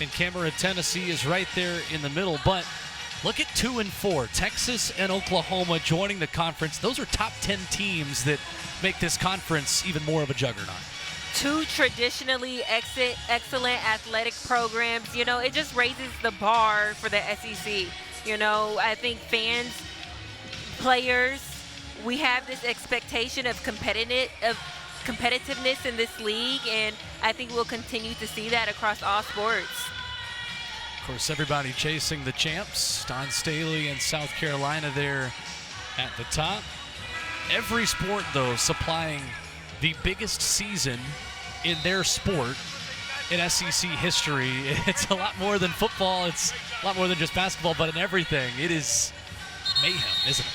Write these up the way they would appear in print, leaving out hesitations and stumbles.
And Cameron, Tennessee is right there in the middle, but look at 2 and 4. Texas and Oklahoma joining the conference. Those are top 10 teams that make this conference even more of a juggernaut. Two traditionally excellent athletic programs. You know, it just raises the bar for the SEC. You know, I think fans, players, we have this expectation of competitiveness in this league, and I think we'll continue to see that across all sports. Of course, everybody chasing the champs. Don Staley and South Carolina there at the top. Every sport, though, supplying the biggest season in their sport in SEC history. It's a lot more than football. It's a lot more than just basketball, but in everything, it is mayhem, isn't it?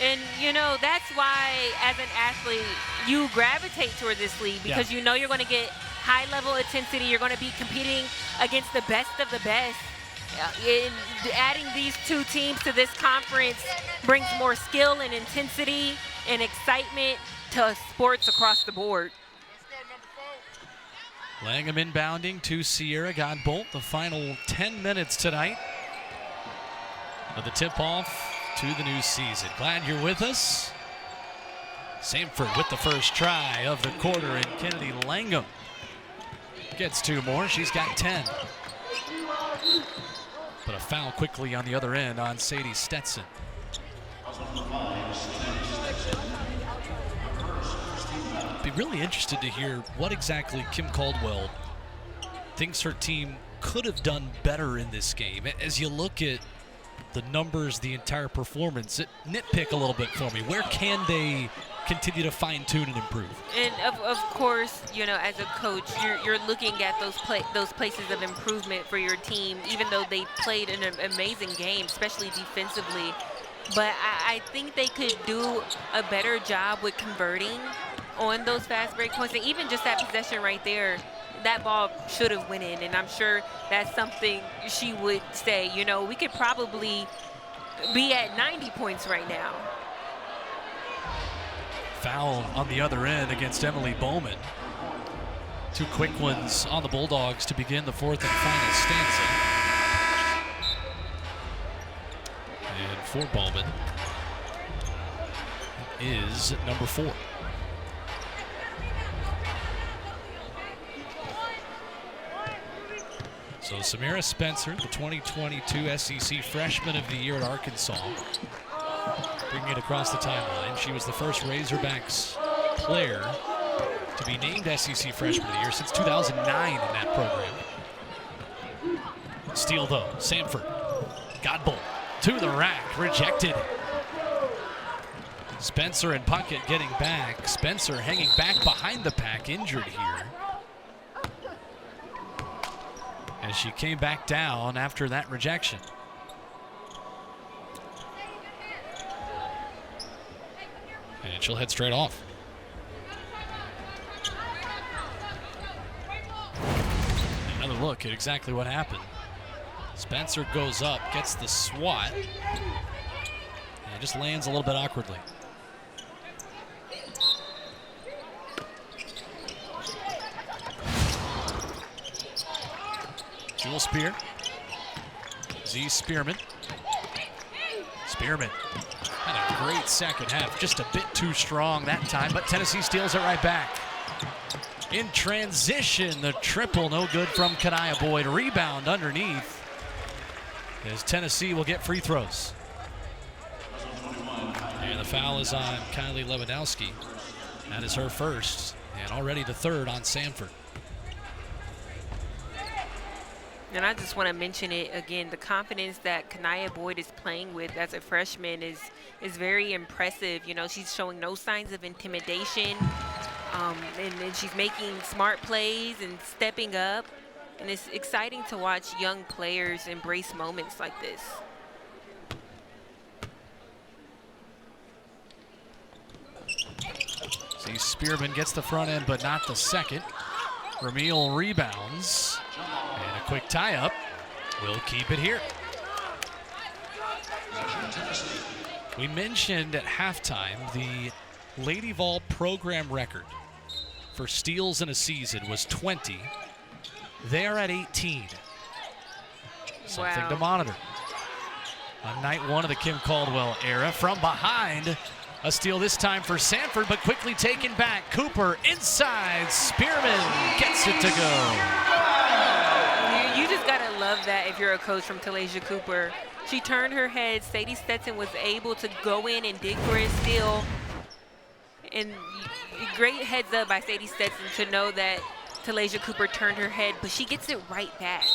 And, you know, that's why, as an athlete, you gravitate toward this league because you know you're going to get high-level intensity. You're going to be competing against the best of the best. And adding these two teams to this conference brings more skill and intensity and excitement to sports across the board. Langham inbounding to Sierra Godbolt. The final 10 minutes tonight of the tip-off to the new season. Glad you're with us. Samford with the first try of the quarter, and Kennedy Langham gets 2 more. She's got 10. But a foul quickly on the other end on Sadie Stetson. Be really interested to hear what exactly Kim Caldwell thinks her team could have done better in this game. As you look at the numbers, the entire performance, nitpick a little bit for me. Where can they continue to fine-tune and improve? And of course, you know, as a coach, you're looking at those places of improvement for your team, even though they played an amazing game, especially defensively. But I think they could do a better job with converting on those fast break points, and even just that possession right there. That ball should have went in, and I'm sure that's something she would say. You know, we could probably be at 90 points right now. Foul on the other end against Emily Bowman. 2 quick ones on the Bulldogs to begin the 4th and final stanza. And for Bowman is number 4. So Samira Spencer, the 2022 SEC Freshman of the Year at Arkansas, bringing it across the timeline. She was the first Razorbacks player to be named SEC Freshman of the Year since 2009 in that program. Steal though, Samford, Godbolt to the rack, rejected. Spencer and Puckett getting back. Spencer hanging back behind the pack, injured here, as she came back down after that rejection. And she'll head straight off. Another look at exactly what happened. Spencer goes up, gets the swat, and just lands a little bit awkwardly. Jewel Spear. Z Spearman. Spearman had a great second half. Just a bit too strong that time, but Tennessee steals it right back. In transition, the triple no good from Kanaya Boyd. Rebound underneath as Tennessee will get free throws. And the foul is on Kylie Lewandowski. That is her first, and already the 3rd on Samford. And I just want to mention it again, the confidence that Kanaya Boyd is playing with as a freshman is very impressive. You know, she's showing no signs of intimidation, and she's making smart plays and stepping up. And it's exciting to watch young players embrace moments like this. See, Spearman gets the front end, but not the second. Ramil rebounds. And a quick tie-up will keep it here. We mentioned at halftime the Lady Vol program record for steals in a season was 20. They are at 18. Something Wow. to monitor. On night one of the Kim Caldwell era, from behind, a steal this time for Samford, but quickly taken back. Cooper inside, Spearman gets it to go. You just gotta love that if you're a coach from Talasia Cooper. She turned her head. Sadie Stetson was able to go in and dig for a steal. And great heads up by Sadie Stetson to know that Talasia Cooper turned her head, but she gets it right back.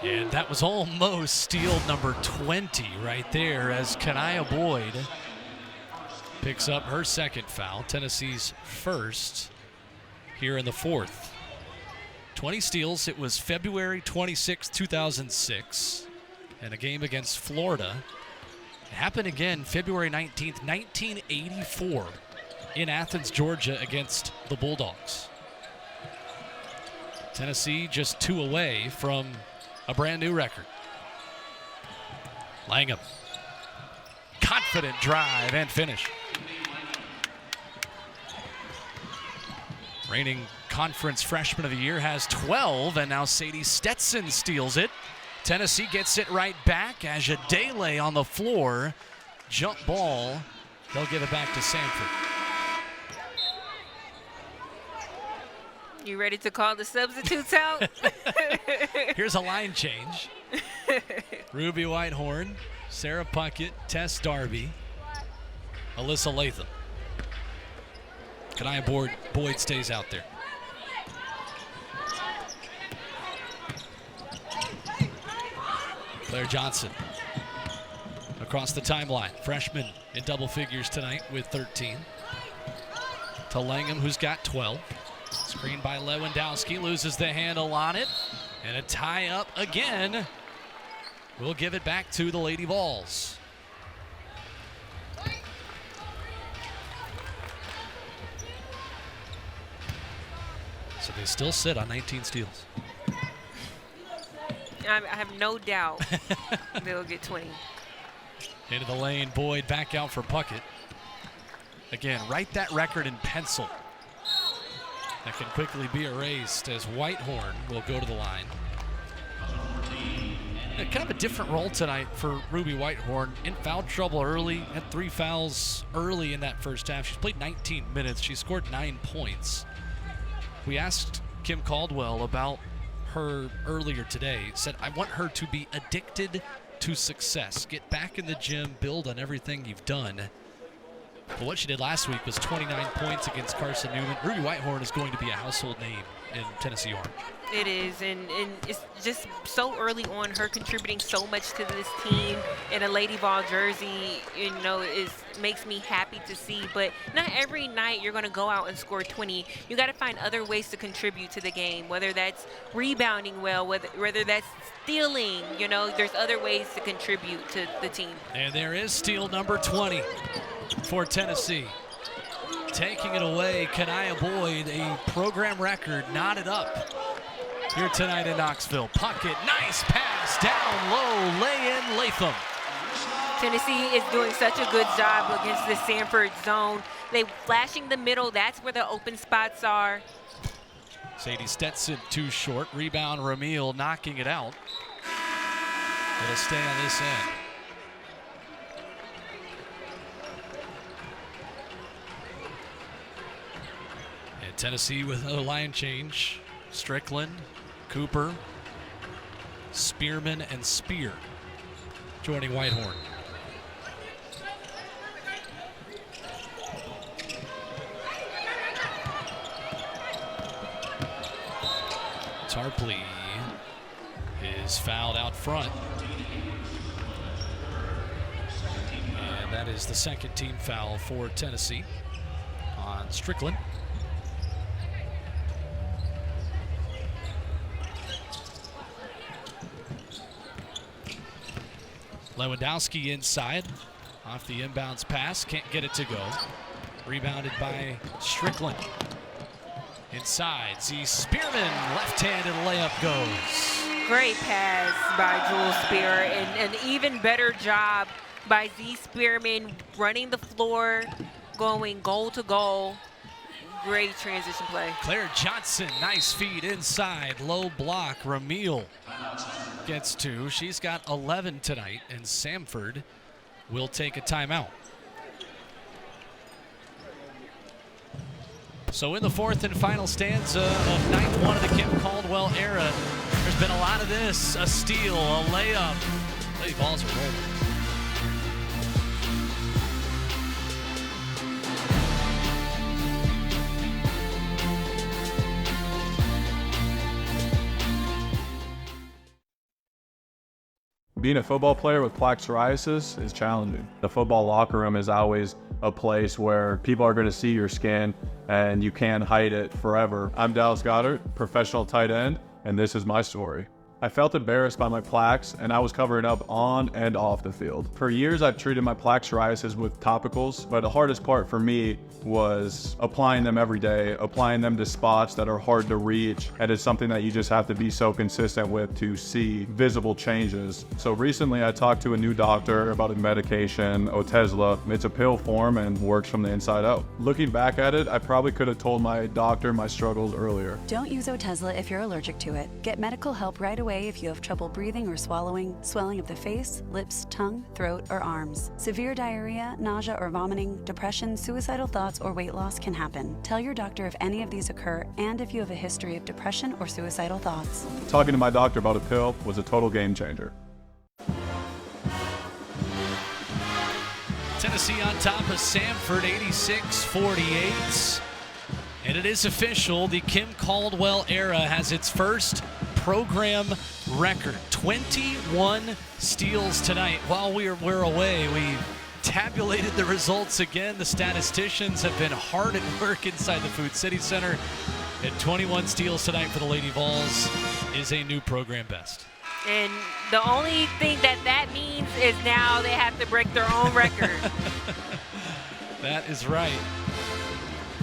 And that was almost steal number 20 right there as Kanaya Boyd picks up her second foul, Tennessee's first here in the fourth. 20 steals. It was February 26, 2006, in a game against Florida. It happened again February 19th, 1984 in Athens, Georgia against the Bulldogs. Tennessee just 2 away from a brand new record. Langham. Confident drive and finish. Reigning conference freshman of the year has 12, and now Sadie Stetson steals it. Tennessee gets it right back. Ajadele on the floor. Jump ball. They'll give it back to Samford. You ready to call the substitutes out? Here's a line change. Ruby Whitehorn, Sarah Puckett, Tess Darby, Alyssa Latham. Kanaya Boyd stays out there. Claire Johnson across the timeline. Freshman in double figures tonight with 13. To Langham, who's got 12. Screen by Lewandowski, loses the handle on it. And a tie up again. We'll give it back to the Lady Vols. So they still sit on 19 steals. I have no doubt they'll get 20. Into the lane, Boyd back out for Puckett. Again, write that record in pencil. That can quickly be erased as Whitehorn will go to the line. Kind of a different role tonight for Ruby Whitehorn. In foul trouble early, had 3 fouls early in that first half. She's played 19 minutes. She scored 9 points. We asked Kim Caldwell about her earlier today. Said, I want her to be addicted to success. Get back in the gym, build on everything you've done. But what she did last week was 29 points against Carson Newman. Ruby Whitehorn is going to be a household name in Tennessee Orange. It is, and it's just so early on, her contributing so much to this team in a Lady Vol jersey, you know, makes me happy to see. But not every night you're going to go out and score 20. You got to find other ways to contribute to the game, whether that's rebounding well, whether that's stealing. You know, there's other ways to contribute to the team. And there is steal number 20 for Tennessee. Taking it away, Kanaya Boyd, a program record, knotted up here tonight in Knoxville. Puckett, nice pass, down low, lay-in, Latham. Tennessee is doing such a good job against the Samford zone. They flashing the middle, that's where the open spots are. Sadie Stetson too short, rebound Ramil knocking it out. It'll stay on this end. And Tennessee with another line change. Strickland, Cooper, Spearman, and Spear joining Whitehorn. Tarpley is fouled out front. And that is the second team foul for Tennessee on Strickland. Lewandowski inside, off the inbounds pass, can't get it to go. Rebounded by Strickland. Inside, Z Spearman, left-handed layup goes. Great pass by Jewel Spear, and an even better job by Z Spearman running the floor, going goal to goal. Great transition play. Claire Johnson, nice feed inside, low block. Ramil gets 2. She's got 11 tonight, and Samford will take a timeout. So in the 4th and final stanza of night 1 of the Kim Caldwell era, there's been a lot of this, a steal, a layup. Lady Vols are rolling. Being a football player with plaque psoriasis is challenging. The football locker room is always a place where people are going to see your skin and you can't hide it forever. I'm Dallas Goddard, professional tight end, and this is my story. I felt embarrassed by my plaques, and I was covering up on and off the field. For years, I've treated my plaque psoriasis with topicals, but the hardest part for me was applying them every day, applying them to spots that are hard to reach, and it's something that you just have to be so consistent with to see visible changes. So recently, I talked to a new doctor about a medication, Otezla. It's a pill form and works from the inside out. Looking back at it, I probably could have told my doctor my struggles earlier. Don't use Otezla if you're allergic to it. Get medical help right away if you have trouble breathing or swallowing, swelling of the face, lips, tongue, throat, or arms. Severe diarrhea, nausea or vomiting, depression, suicidal thoughts, or weight loss can happen. Tell your doctor if any of these occur and if you have a history of depression or suicidal thoughts. Talking to my doctor about a pill was a total game changer. Tennessee on top of Samford, 86-48. And it is official, the Kim Caldwell era has its first program record. 21 steals tonight. While we're away, we tabulated the results again. The statisticians have been hard at work inside the Food City Center. And 21 steals tonight for the Lady Vols is a new program best. And the only thing that means is now they have to break their own record. That is right.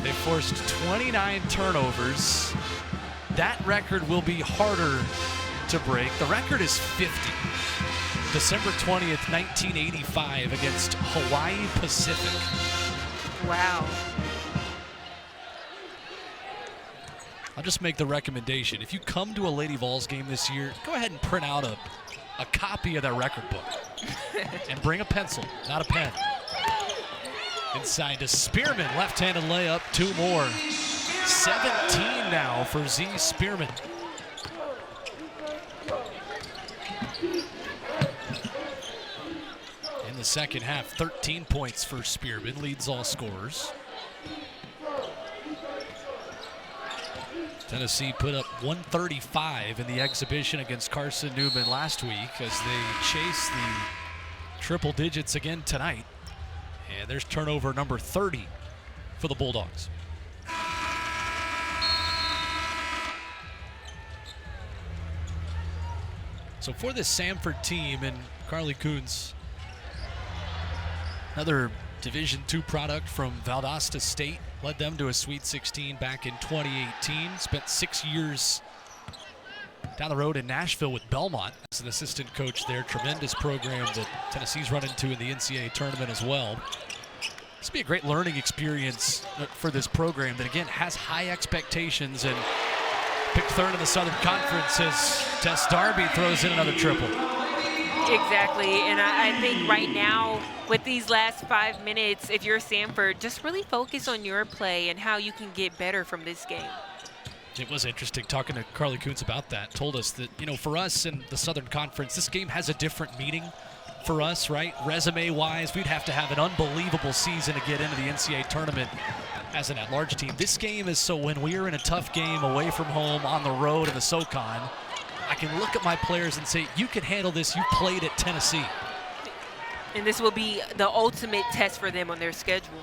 They forced 29 turnovers. That record will be harder to break. The record is 50. December 20th, 1985 against Hawaii Pacific. Wow. I'll just make the recommendation. If you come to a Lady Vols game this year, go ahead and print out a copy of that record book. And bring a pencil, not a pen. Inside to Spearman, left-handed layup, 2 more. 17 now for Z Spearman. In the second half, 13 points for Spearman, leads all scorers. Tennessee put up 135 in the exhibition against Carson Newman last week as they chase the triple digits again tonight. And there's turnover number 30 for the Bulldogs. So for this Samford team, and Carly Coons, another Division II product from Valdosta State, led them to a Sweet 16 back in 2018. Spent 6 years down the road in Nashville with Belmont as an assistant coach there. Tremendous program that Tennessee's run into in the NCAA tournament as well. This will be a great learning experience for this program that, again, has high expectations and picked third in the Southern Conference as Tess Darby throws in another triple. Exactly, and I think right now with these last 5 minutes, if you're Samford, just really focus on your play and how you can get better from this game. It was interesting talking to Carly Coons about that. Told us that, you know, for us in the Southern Conference, this game has a different meaning for us, right? Resume-wise, we'd have to have an unbelievable season to get into the NCAA tournament as an at-large team. This game is so when we are in a tough game away from home on the road in the SoCon, I can look at my players and say, you can handle this. You played at Tennessee. And this will be the ultimate test for them on their schedule.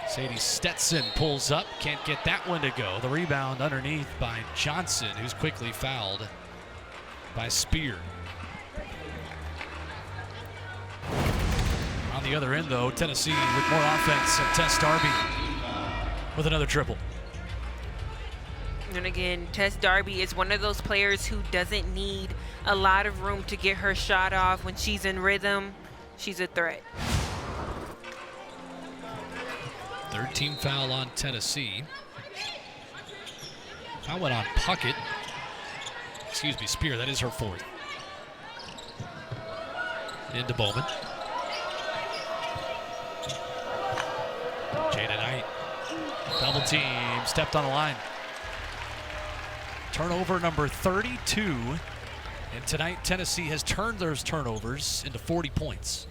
Sadie Stetson pulls up, can't get that one to go. The rebound underneath by Johnson, who's quickly fouled by Spear. On the other end, though, Tennessee with more offense, and Tess Darby with another triple. And again, Tess Darby is one of those players who doesn't need a lot of room to get her shot off. When she's in rhythm, she's a threat. Third team foul on Tennessee. Foul went on Puckett. Excuse me, Spear. That is her fourth. Into Bowman. Jada Knight. Double team. Stepped on the line. Turnover number 32. And tonight, Tennessee has turned those turnovers into 40 points.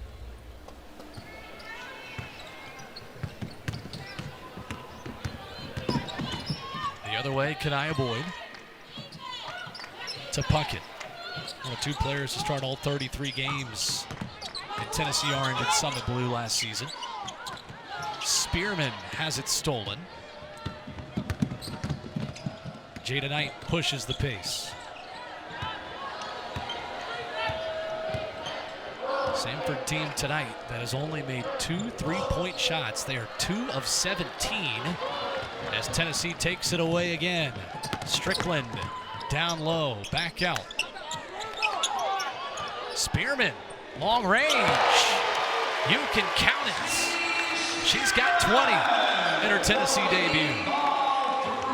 The other way, Kania Boyd to Puckett. One of two players to start all 33 games in Tennessee Orange and Summit Blue last season. Spearman has it stolen. Jada Knight pushes the pace. Samford team tonight that has only made 2 3-point shots. They are 2 of 17 as Tennessee takes it away again. Strickland down low, back out. Spearman, long range. You can count it. She's got 20 in her Tennessee debut.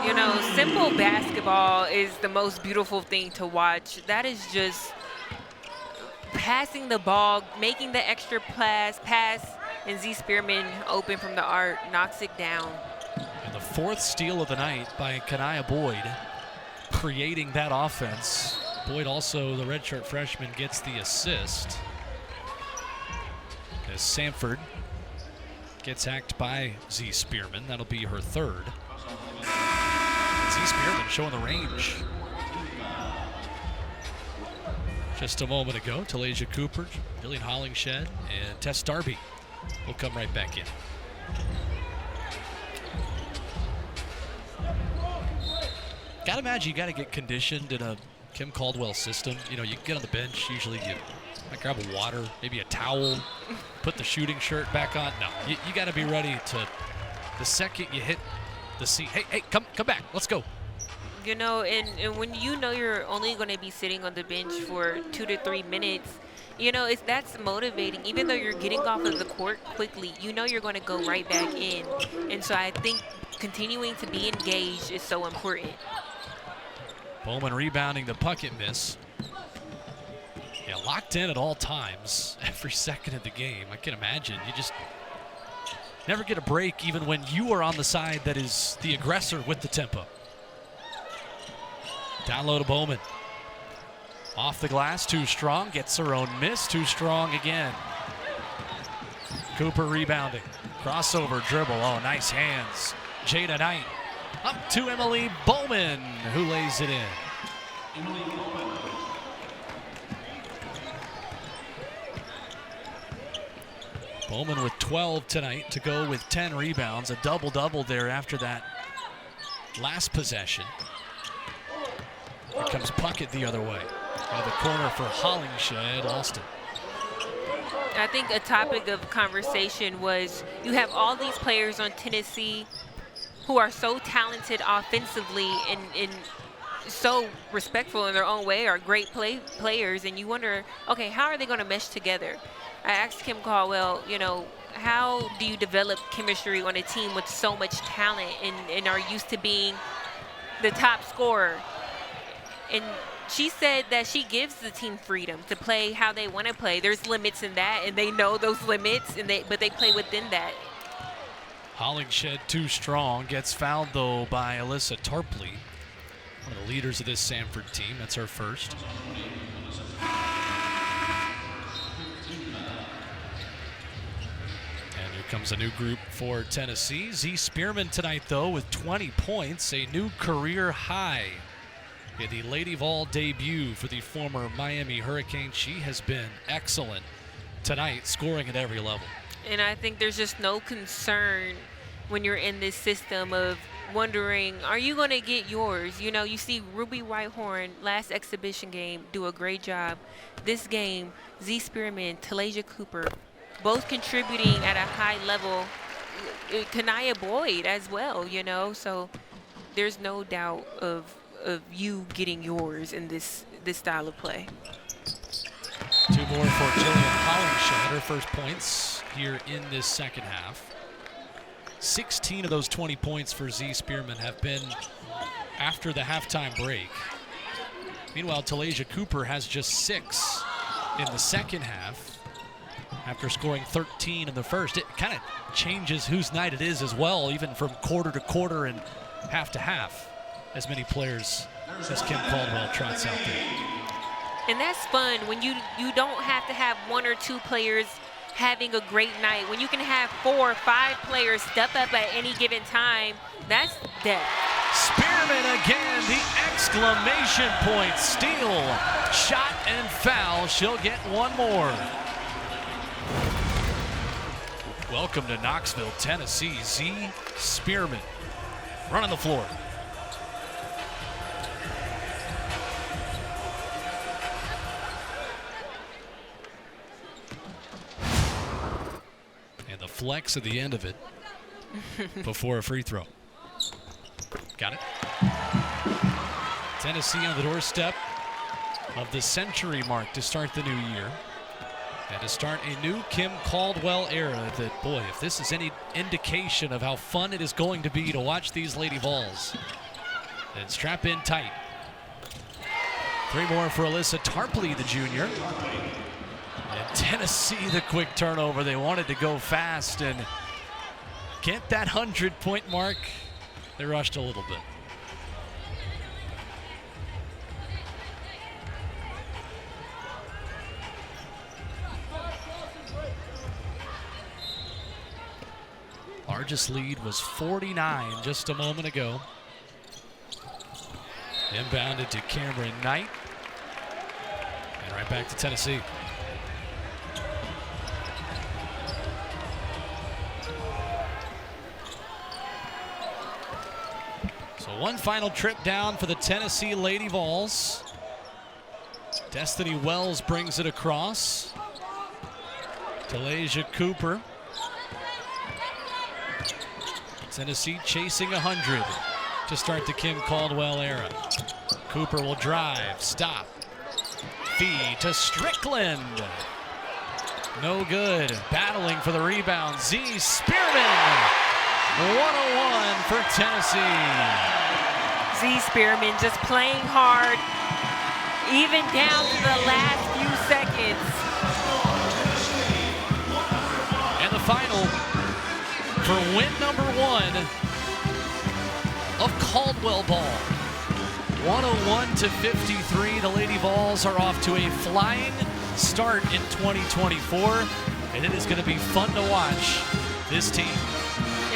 You know, simple basketball is the most beautiful thing to watch. That is just passing the ball, making the extra pass, and Z Spearman open from the arc, knocks it down. And the fourth steal of the night by Kania Boyd, creating that offense. Boyd also, the redshirt freshman, gets the assist as Samford gets hacked by Z Spearman. That'll be her third. Z Spearman showing the range. Just a moment ago, Talasia Cooper, Jillian Hollingshed, and Tess Darby will come right back in. Gotta imagine you gotta get conditioned in a Kim Caldwell system. You know, you get on the bench, usually you might grab a water, maybe a towel, put the shooting shirt back on. No, you gotta be ready to, the second you hit the seat, hey, come back, let's go. You know, and when you know you're only going to be sitting on the bench for 2 to 3 minutes, you know, that's motivating. Even though you're getting off of the court quickly, you know you're going to go right back in. And so I think continuing to be engaged is so important. Bowman rebounding the Puckett miss. Yeah, locked in at all times, every second of the game. I can imagine. You just never get a break even when you are on the side that is the aggressor with the tempo. Down low to Bowman. Off the glass, too strong. Gets her own miss, too strong again. Cooper rebounding. Crossover dribble. Oh, nice hands. Jada Knight up to Emily Bowman, who lays it in. Bowman with 12 tonight to go with 10 rebounds. A double-double there after that last possession. Here comes Puckett the other way. Out of the corner for Hollingshed, Austin. I think a topic of conversation was you have all these players on Tennessee who are so talented offensively and so respectful in their own way, are great players, and you wonder, okay, how are they going to mesh together? I asked Kim Caldwell, you know, how do you develop chemistry on a team with so much talent and are used to being the top scorer? And she said that she gives the team freedom to play how they want to play. There's limits in that, and they know those limits, but they play within that. Hollingshed too strong. Gets fouled, though, by Alyssa Tarpley, one of the leaders of this Samford team. That's her first. And here comes a new group for Tennessee. Z Spearman tonight, though, with 20 points, a new career high. In the Lady Vol debut for the former Miami Hurricane, she has been excellent tonight, scoring at every level. And I think there's just no concern when you're in this system of wondering, are you going to get yours? You know, you see Ruby Whitehorn, last exhibition game, do a great job. This game, Z Spearman, Talasia Cooper, both contributing at a high level. Kania Boyd as well, you know, so there's no doubt of you getting yours in this style of play. Two more for Jillian Hollingshed, her first points here in this second half. 16 of those 20 points for Z Spearman have been after the halftime break. Meanwhile, Talasia Cooper has just 6 in the second half after scoring 13 in the first. It kind of changes whose night it is as well, even from quarter to quarter and half to half, as many players as Kim Caldwell trots out there. And that's fun when you don't have to have 1 or 2 players having a great night. When you can have 4 or 5 players step up at any given time, that's depth. Spearman again, the exclamation point steal, shot and foul. She'll get one more. Welcome to Knoxville, Tennessee. Z Spearman running the floor. And the flex at the end of it before a free throw. Got it. Tennessee on the doorstep of the century mark to start the new year. And to start a new Kim Caldwell era that, boy, if this is any indication of how fun it is going to be to watch these Lady Vols, then strap in tight. 3 more for Alyssa Tarpley, the junior. And Tennessee, the quick turnover. They wanted to go fast and get that 100-point mark. They rushed a little bit. Largest lead was 49 just a moment ago. Inbounded to Cameron Knight. And right back to Tennessee. So one final trip down for the Tennessee Lady Vols. Destiny Wells brings it across. Talasia Cooper. Tennessee chasing 100 to start the Kim Caldwell era. Cooper will drive, stop, feed to Strickland. No good, battling for the rebound. Z Spearman, 101 for Tennessee. Z Spearman just playing hard, even down to the last few seconds. And the final for win number 1 of Caldwell ball. 101-53. The Lady Vols are off to a flying start in 2024, and it is going to be fun to watch this team.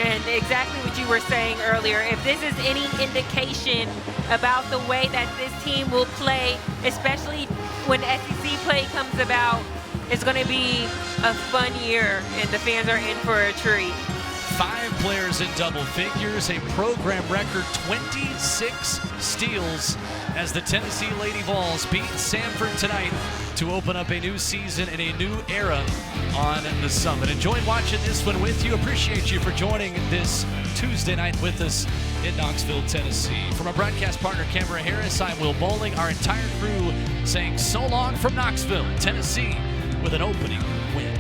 And exactly what you were saying earlier, if this is any indication about the way that this team will play, especially when SEC play comes about, it's going to be a fun year, and the fans are in for a treat. 5 players in double figures, a program record 26 steals as the Tennessee Lady Vols beat Samford tonight to open up a new season and a new era on the Summit. Enjoyed watching this one with you. Appreciate you for joining this Tuesday night with us in Knoxville, Tennessee. From our broadcast partner, Cameron Harris, I'm Will Bowling. Our entire crew saying so long from Knoxville, Tennessee, with an opening win.